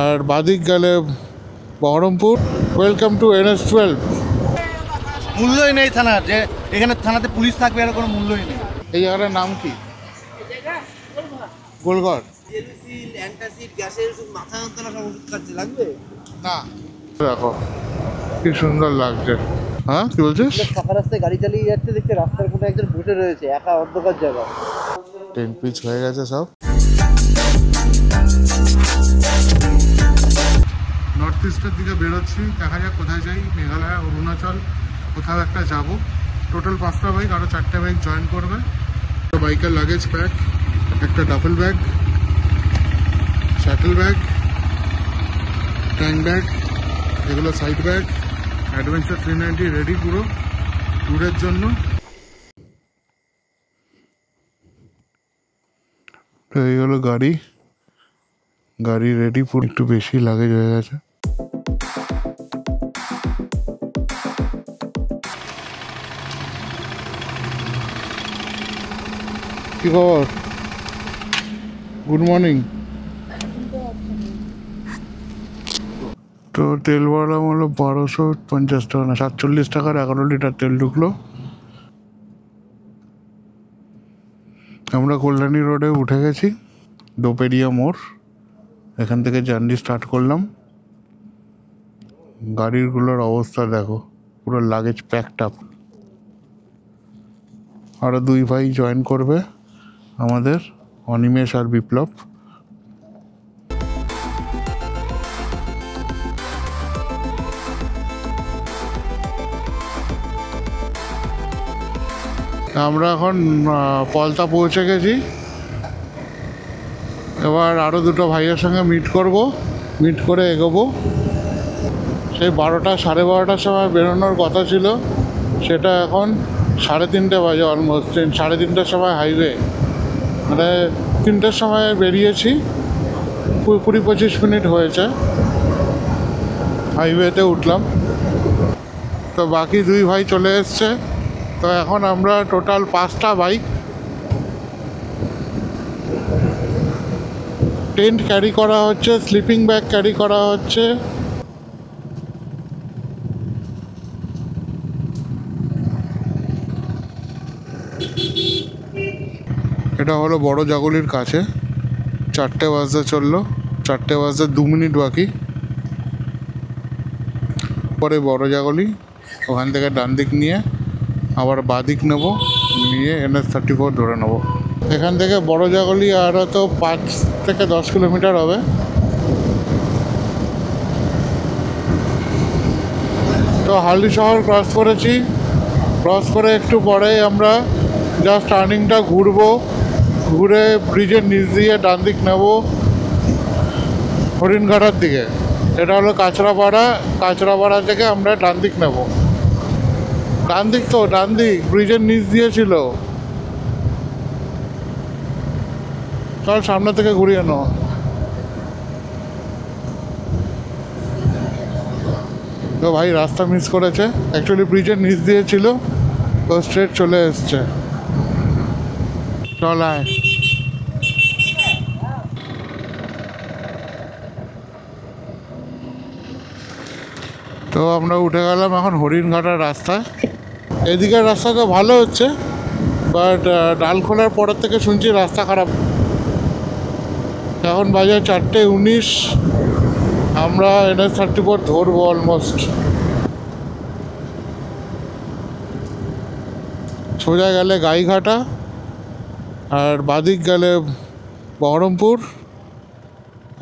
আর বাদিক গেলে Baharampur. Welcome to NH12। মূল্যই নেই থানার, যে এখানে থানাতে পুলিশ থাকবে এর কোনো মূল্যই নেই। এই জায়গাটার নাম কি? গোলঘর। না দেখো কি সুন্দর লাগছে। হ্যাঁ কি বলছিস? ফাঁকা রাস্তায় গাড়ি চালিয়ে যাচ্ছে, দেখতে রাস্তার কোণে একজন বসে রয়েছে একা অন্ধকার জায়গা। 10 পিচ হয়ে গেছে সব। নর্থ ইস্টের দিকে বেরোচ্ছি, দেখা যাক কোথায় যাই। মেঘালয়, অরুণাচল কোথাও একটা যাব। টোটাল 5টা বাইক, আরও 4টে বাইক জয়েন করবে। বাইকের লাগেজ প্যাক, একটা duffel bag, shuttle bag, tank bag, এগুলো সাইড ব্যাগ। অ্যাডভেঞ্চার 390 রেডি পুরো ট্যুরের জন্য। তো এই হলো গাড়ি রেডি পুরো। একটু বেশি লাগেজ হয়ে গেছে। কি খবর? Good morning. তো তেল ভরলাম হলো 1250 টাকা, না 47 টাকার 11 লিটার তেল ঢুকলো। আমরা কল্যাণী রোডে উঠে গেছি, দোপেরিয়া মোড়। এখান থেকে জার্নি স্টার্ট করলাম। গাড়িগুলোর অবস্থা দেখো, পুরো লাগেজ প্যাকড আপ। আরও 2 ভাই জয়েন করবে আমাদের, অনিমেষ আর বিপ্লব। আমরা এখন পলতা পৌঁছে গেছি। এবার আরও 2টো ভাইয়ের সঙ্গে মিট করে এগোবো। সেই 12টা 12:30টার সময় বেরোনোর কথা ছিল, সেটা এখন 3:30 বাজে অলমোস্ট। 3:30টার সময় হাইওয়ে, মানে 3টের সময় বেরিয়েছি, 20-25 মিনিট হয়েছে হাইওয়েতে উঠলাম। তো বাকি 2 ভাই চলে এসছে। তো এখন আমরা টোটাল 5টা বাইক, টেন্ট ক্যারি করা হচ্ছে, স্লিপিং ব্যাগ ক্যারি করা হচ্ছে। এটা হলো বড় জাগুলির কাছে। 4টে বাজতে চললো, 4টে বাজতে 2 মিনিট বাকি। পরে বড় জাগুলি, ওখান থেকে ডান দিক নিয়ে আবার বাদিক নেব, নিয়ে NH34 ধরে নেব। এখান থেকে বড় জাগুলি আর হয়তো 5 থেকে 10 কিলোমিটার হবে। তো হালি শহর ক্রস করেছি। ক্রস করে একটু পরে আমরা জাস্ট টার্নিংটা ঘুরে ব্রিজের নিচ দিয়ে ডান দিক নেব হরিণঘাটার দিকে। এটা হলো কাঁচরাপাড়া থেকে আমরা ডান দিক নেব। ডান দিক ব্রিজের নিচ দিয়ে ছিল। চল সামনে থেকে ঘুরিয়ে নাও। তো ভাই রাস্তা মিস করেছে, অ্যাকচুয়ালি ব্রিজের নিচ দিয়ে ছিল, তো স্ট্রেট চলে এসছে। চল আয়। তো আমরা উঠে গেলাম এখন হরিণঘাটার রাস্তায়। এদিকের রাস্তা তো ভালো হচ্ছে, বাট ডালখোলার পরের থেকে শুনছি রাস্তা খারাপ। এখন বাজে 4:19। আমরা NH34 ধরবো অলমোস্ট। সোজা গেলে গাইঘাটা, আর বাদিক গেলে বহরমপুর,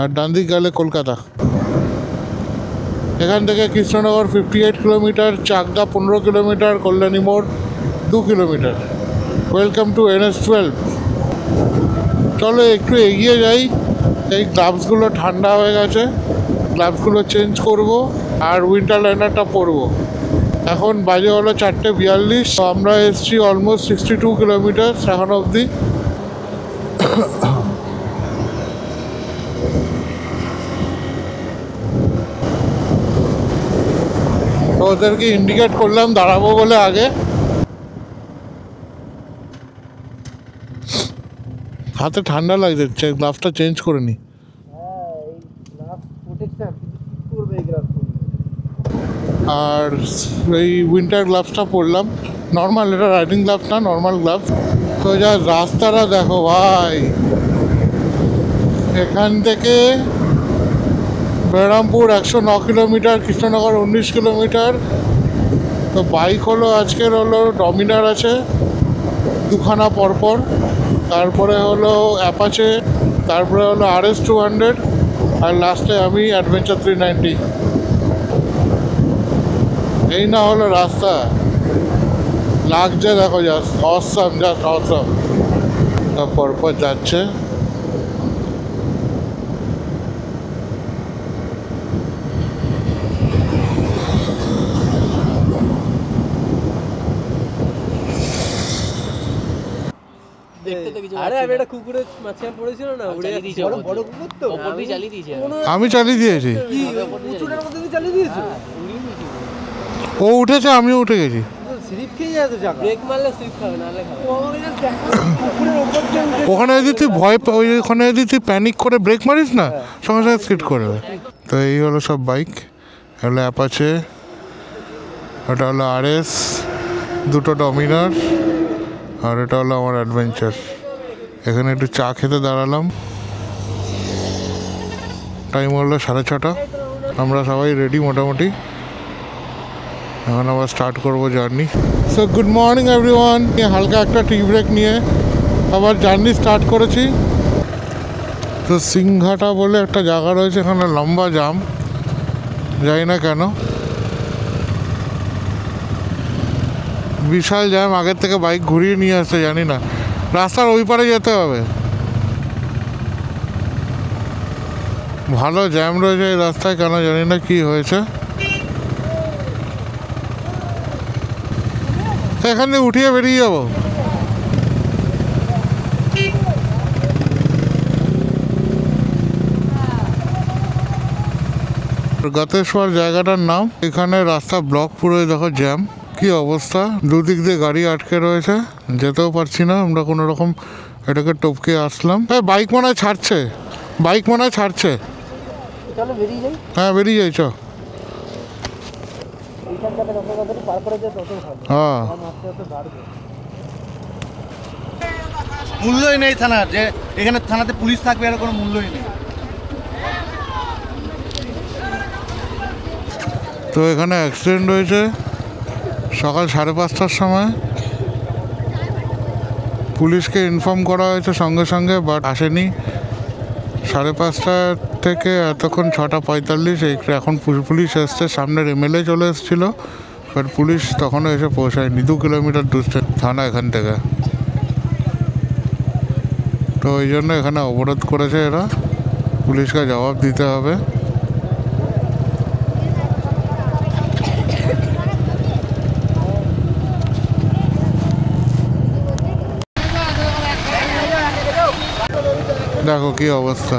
আর ডান দিক গেলে কলকাতা। এখান থেকে কৃষ্ণনগর 58 কিলোমিটার, চাকদা 15 কিলোমিটার, কল্যাণী মোড় 2 কিলোমিটার। Welcome to NH12। চলো একটু এগিয়ে যাই। এই গ্লাভসগুলো ঠান্ডা হয়ে গেছে, গ্লাভসগুলো চেঞ্জ করব আর উইন্টার লাইনারটা পরবো। এখন বাজে হলো 4:42। আমরা এসছি অলমোস্ট 62 কিলোমিটার এখন অবধি। ওদেরকে ইন্ডিকেট করলাম দাঁড়াবো বলে আগে। হাতে ঠান্ডা লাগছে, গ্লাভসটা চেঞ্জ করে নি। আর এই উইন্টার গ্লাভসটা পরলাম, নর্মাল, এটা রাইডিং গ্লাভস না, নর্মাল গ্লাভস। তো যা রাস্তাটা দেখো ভাই, এখান থেকে বেরামপুর 109 কিলোমিটার, কৃষ্ণনগর 19 কিলোমিটার। তো বাইক হলো আজকের হলো ডমিনার আছে দুখানা পরপর, তারপরে হলো অ্যাপাচে, তারপরে হলো RS 200, আর লাস্টে আমি অ্যাডভেঞ্চার 390। এই না হলো রাস্তা, লাগছে দেখো, জাস্ট অসম, জাস্ট অসম। সব পরপর যাচ্ছে। আমি চালিয়ে দিয়েছি, ও উঠেছে, আমিও উঠে গেছি। ওখানে যদি তুই ভয় ওখানে যদি তুই প্যানিক করে ব্রেক মারিস না, সঙ্গে সঙ্গে স্কিড করবে। তো এই হলো সব বাইক, হলো অ্যাপাচে, এটা হলো RS, দুটো ডমিনার, আর এটা হলো আমার অ্যাডভেঞ্চার। এখানে একটু চা খেতে দাঁড়ালাম, টাইম হলো 6:30। আমরা সবাই রেডি মোটামুটি, এখন আবার স্টার্ট করবো journey. So good morning everyone, হালকা একটা টি ব্রেক নিয়ে আবার জার্নি স্টার্ট করেছি। তো সিংঘাটা বলে একটা জায়গা রয়েছে, এখানে লম্বা জাম, জানি না কেন, বিশাল জ্যাম। আগের থেকে বাইক ঘুরিয়ে নিয়ে আসছে, জানি না, রাস্তার ওই পারে যেতে হবে। ভালো জ্যাম রয়েছে এই রাস্তায়, কেন জানি না কি হয়েছে। এখান থেকে উঠিয়ে বেরিয়ে যাবো। গতেশ্বর জায়গাটার নাম। এখানে রাস্তা ব্লক, পুরো দেখো জ্যাম, কি অবস্থা, দুদিক দিয়ে গাড়ি আটকে রয়েছে, যেতেও পারছি না। আমরা কোনো রকম এটাকে টপকে আসলাম। বাইক মনে হয় ছাড়ছে, বাইক মনে হয় ছাড়ছে। হ্যাঁ বেরিয়ে যাই, চ। হ্যাঁ, মূল্যই নেই থানার, যে এখানে থানাতে পুলিশ থাকবে এর কোনো মূল্যই নেই। তো এখানে অ্যাক্সিডেন্ট হয়েছে সকাল 5:30টার সময়। পুলিশকে ইনফর্ম করা হয়েছে সঙ্গে সঙ্গে, বাট আসেনি। 5:30 থেকে এতক্ষণ 6:45, এখন পুলিশ এসছে। সামনের MLA চলে এসেছিলো, বাট পুলিশ তখনও এসে পৌঁছায়নি। 2 কিলোমিটার দূর থানা এখান থেকে। তো ওই জন্য এখানে অবরোধ করেছে এরা, পুলিশকে জবাব দিতে হবে। দেখো কি অবস্থা,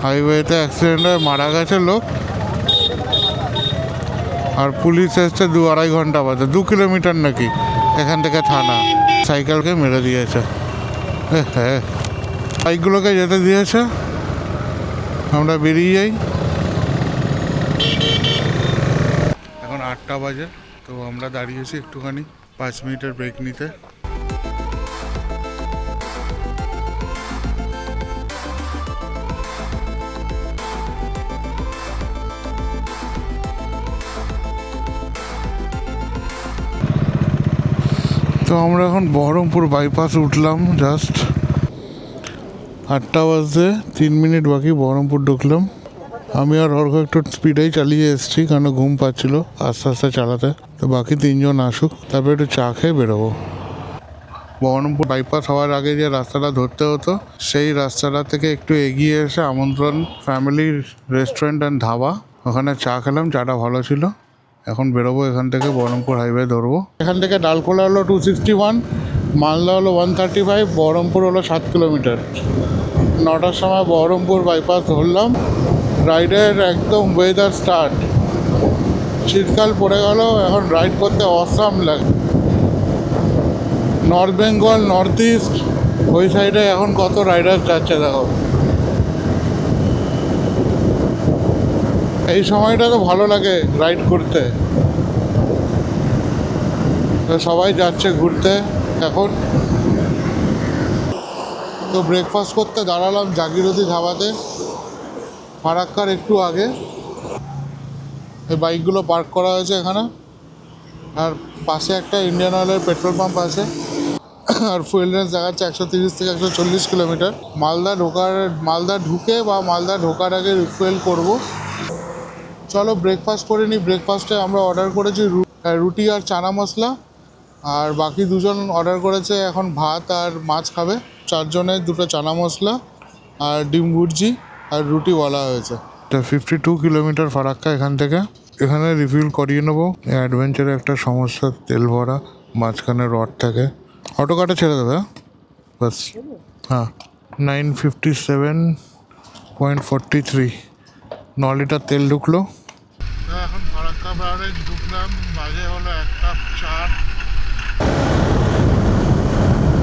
হাইওয়েতে অ্যাক্সিডেন্টে মারা গেছে লোক, আর পুলিশ এসছে 2-2.5 ঘন্টা বাদে। 2 কিলোমিটার নাকি এখান থেকে থানা, সাইকেলকে মেরে দিয়েছে। হ্যাঁ, বাইকগুলোকে যেতে দিয়েছে, আমরা বেরিয়ে যাই। এখন 8টা বাজে, তো আমরা দাঁড়িয়েছি একটুখানি 5 মিনিটের ব্রেক নিতে। তো আমরা এখন বহরমপুর বাইপাস উঠলাম, জাস্ট 8টা বাজে 3 মিনিট বাকি, বহরমপুর ঢুকলাম। আমি আর অর্ঘ একটু স্পিডেই চালিয়ে এসেছি, কারণ ঘুম পাচ্ছিল আস্তে আস্তে চালাতে। তো বাকি 3 জন আসুক, তারপরে একটু চা খেয়ে বেরোবো। বহরমপুর বাইপাস হওয়ার আগে যে রাস্তাটা ধরতে হতো, সেই রাস্তাটা থেকে একটু এগিয়ে এসে আমন্ত্রণ ফ্যামিলি রেস্টুরেন্ট অ্যান্ড ধাবা, ওখানে চা খেলাম, চাটা ভালো ছিল। এখন বেরোবো এখান থেকে, বহরমপুর হাইওয়ে ধরবো। এখান থেকে ডালখোলা হলো 261, মালদা হলো 135, বহরমপুর হলো 7 কিলোমিটার। 9টার সময় বহরমপুর বাইপাস ধরলাম। রাইডের একদম ওয়েদার স্টার্ট, শীতকাল পড়ে গেল, এখন রাইড করতে অসাম লাগে। নর্থ বেঙ্গল, নর্থ ইস্ট, ওই সাইডে এখন কত রাইডার যাচ্ছে দেখো। এই সময়টা তো ভালো লাগে রাইড করতে। তো সবাই যাচ্ছে ঘুরতে এখন। তো ব্রেকফাস্ট করতে দাঁড়ালাম জাগিরথী ধাবাতে, ফারাক্কার একটু আগে। এই বাইকগুলো পার্ক করা হয়েছে এখানে, আর পাশে একটা ইন্ডিয়ান অয়েলের পেট্রোল পাম্প আছে। আর ফুয়েল রেঞ্জ দেখাচ্ছে 130 থেকে 140 কিলোমিটার। মালদা ঢুকে বা মালদা ঢোকার আগে রিফুয়েল করব। চলো ব্রেকফাস্ট করে নিই। ব্রেকফাস্টে আমরা অর্ডার করেছি রুটি আর চানা মশলা, আর বাকি দুজন অর্ডার করেছে এখন ভাত আর মাছ খাবে। 4 জনের 2টো চানা মশলা আর ডিম ভুর্জি আর রুটি বলা হয়েছে। 52 কিলোমিটার ফারাক্কা এখান থেকে। এখানে রিফিল করিয়ে নেবো। অ্যাডভেঞ্চারে একটা সমস্যা, তেল ভরা মাঝখানে রড থাকে। অটো কাটা ছেড়ে দেবে বাস। হ্যাঁ, 957.43, 9 লিটার তেল ঢুকলো। এখন ফারাক্কা ব্যারেজ ঢুকলাম, বাজে হলো 1:04।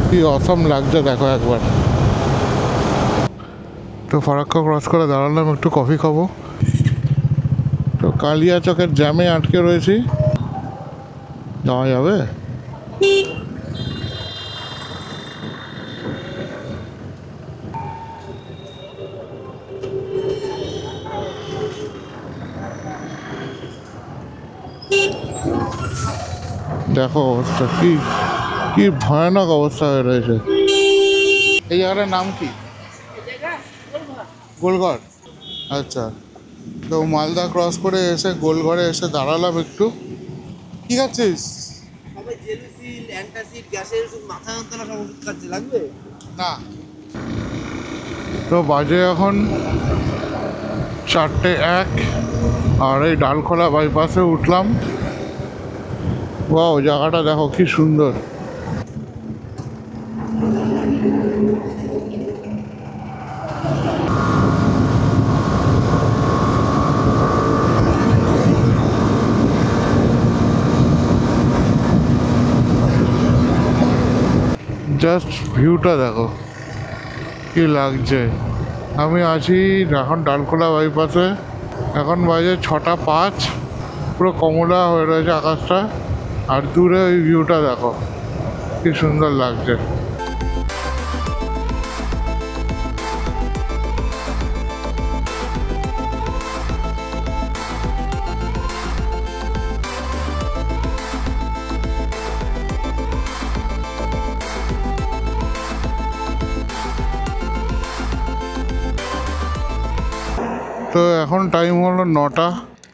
কি অসম লাগছে দেখো একবার। তো ফারাক্কা ক্রস করে দাঁড়ালাম, একটু কফি খাবো। তো কালিয়াচকের জ্যামে আটকে রয়েছি, যাওয়া যাবে? দেখো অবস্থা, কি কি ভয়ানক অবস্থা হয়ে রয়েছে। এই জায়গাটার নাম কি? গোলঘর। আচ্ছা, তো মালদা ক্রস করে এসে গোলঘরে এসে দাঁড়ালাম একটু। কি খাচ্ছিস? না। তো বাজে এখন 4:01, আর এই ডালখোলা বাইপাসে উঠলাম। ওয়াও, জায়গাটা দেখো কি সুন্দর। জাস্ট ভিউটা দেখো কি লাগছে। আমি আছি এখন ডালখোলা বাইপাসে, এখন বাজে 6:05। পুরো কমলা হয়ে রয়েছে আকাশটা, আর দূরে ওই ভিউটা দেখো কি সুন্দর লাগছে। তো এখন টাইম হলো 9টা।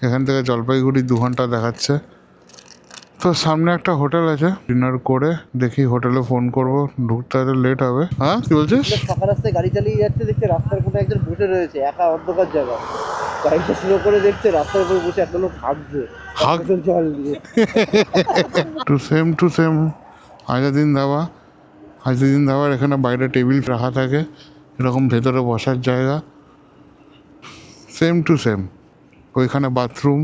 এখান থেকে জলপাইগুড়ি 2 ঘন্টা দেখাচ্ছে। তো সামনে একটা হোটেল আছে, ডিনার করে দেখি হোটেলে ফোন করব, ঢুকতে হয়তো লেট হবে। হ্যাঁ, কি বলছিস? ফাঁকা রাস্তায় গাড়ি চালিয়ে যাচ্ছে, দেখছে রাস্তার কোণে একজন বসে রয়েছে একা অন্ধকার জায়গা। গাড়িটা স্লো করে দেখছে রাস্তার উপরে বসে একটা লোক হাঁকছে জল দিয়ে। টু সেম আজাদিন ধাবার এখানে বাইরে টেবিল রাখা থাকে, এরকম ভেতরে বসার জায়গা। সেম টু সেম ওইখানে বাথরুম,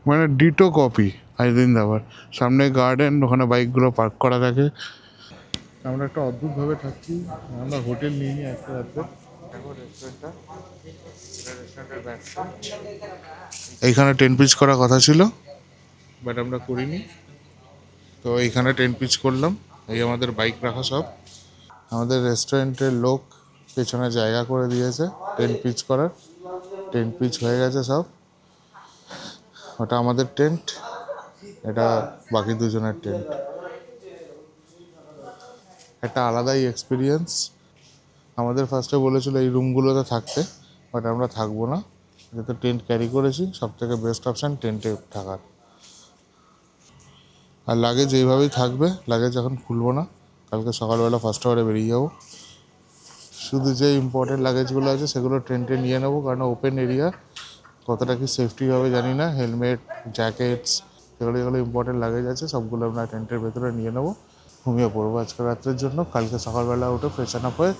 মানে ডিটো কপি আজাদিন ধাবার। সামনে গার্ডেন, ওখানে বাইকগুলো পার্ক করা থাকে। আমরা একটা অদ্ভুতভাবে থাকছি, আমরা হোটেল নিয়ে নিই একটা রাত্রে। এইখানে 10 পিচ করার কথা ছিল, বাট আমরা করিনি। তো এইখানে 10 পিচ করলাম। এই আমাদের বাইক রাখা সব। আমাদের রেস্টুরেন্টের লোক পেছনে জায়গা করে দিয়েছে 10 পিচ করার। 10 পিচ হয়ে গেছে সব। ওটা আমাদের টেন্ট, এটা বাকি দুজনের টেন্ট। একটা আলাদাই এক্সপিরিয়েন্স। আমাদের ফার্স্টে বলেছিল এই রুমগুলোতে থাকতে, বাট আমরা থাকবো না, যেহেতু টেন্ট ক্যারি করেছি। সব থেকে বেস্ট অপশান টেন্টে থাকার। আর লাগেজ এইভাবেই থাকবে, লাগেজ এখন খুলবো না, কালকে সকালবেলা ফার্স্ট আওয়ারে বেরিয়ে যাবো। শুধু যে ইম্পর্টেন্ট লাগেজগুলো আছে সেগুলো টেন্টে নিয়ে নেবো, কারণ ওপেন এরিয়া, কতটা কি সেফটি হবে জানি না। হেলমেট, জ্যাকেটস, যেগুলো ইম্পর্টেন্ট লাগেজ আছে সবগুলো আমরা টেন্টের ভেতরে নিয়ে নেবো। ঘুমিয়ে পড়বো আজকে রাত্রের জন্য, কালকে সকালবেলা উঠে ফ্রেশন আপ হয়ে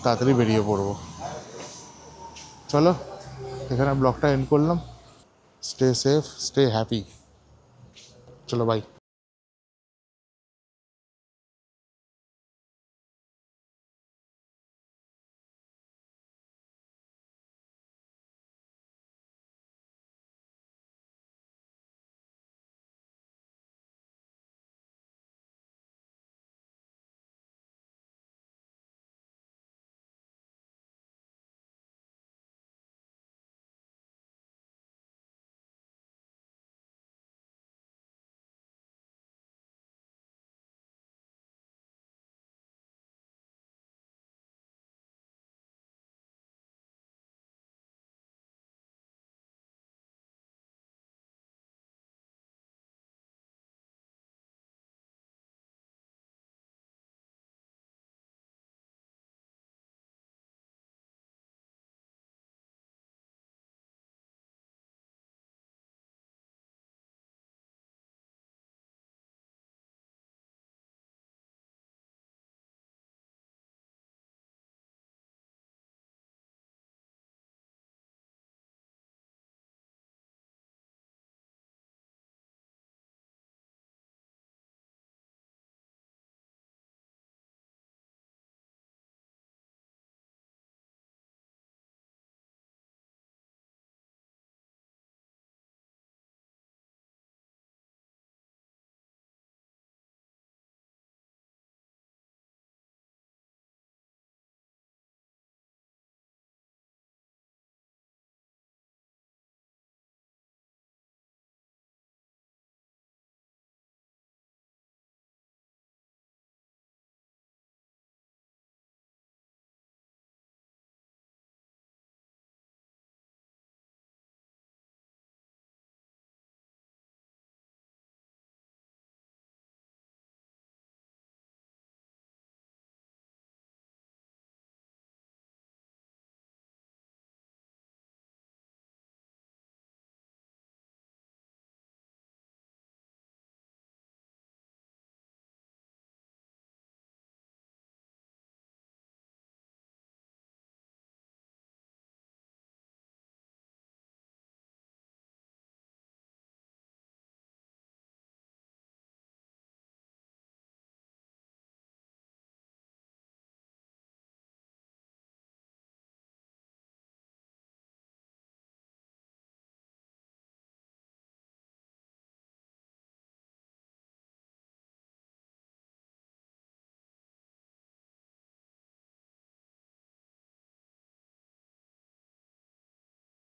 তাড়াতাড়ি বেরিয়ে পড়বো। চলো, এখানে ব্লগটা এন্ড করলাম। Stay safe, stay happy. চলো, বাই।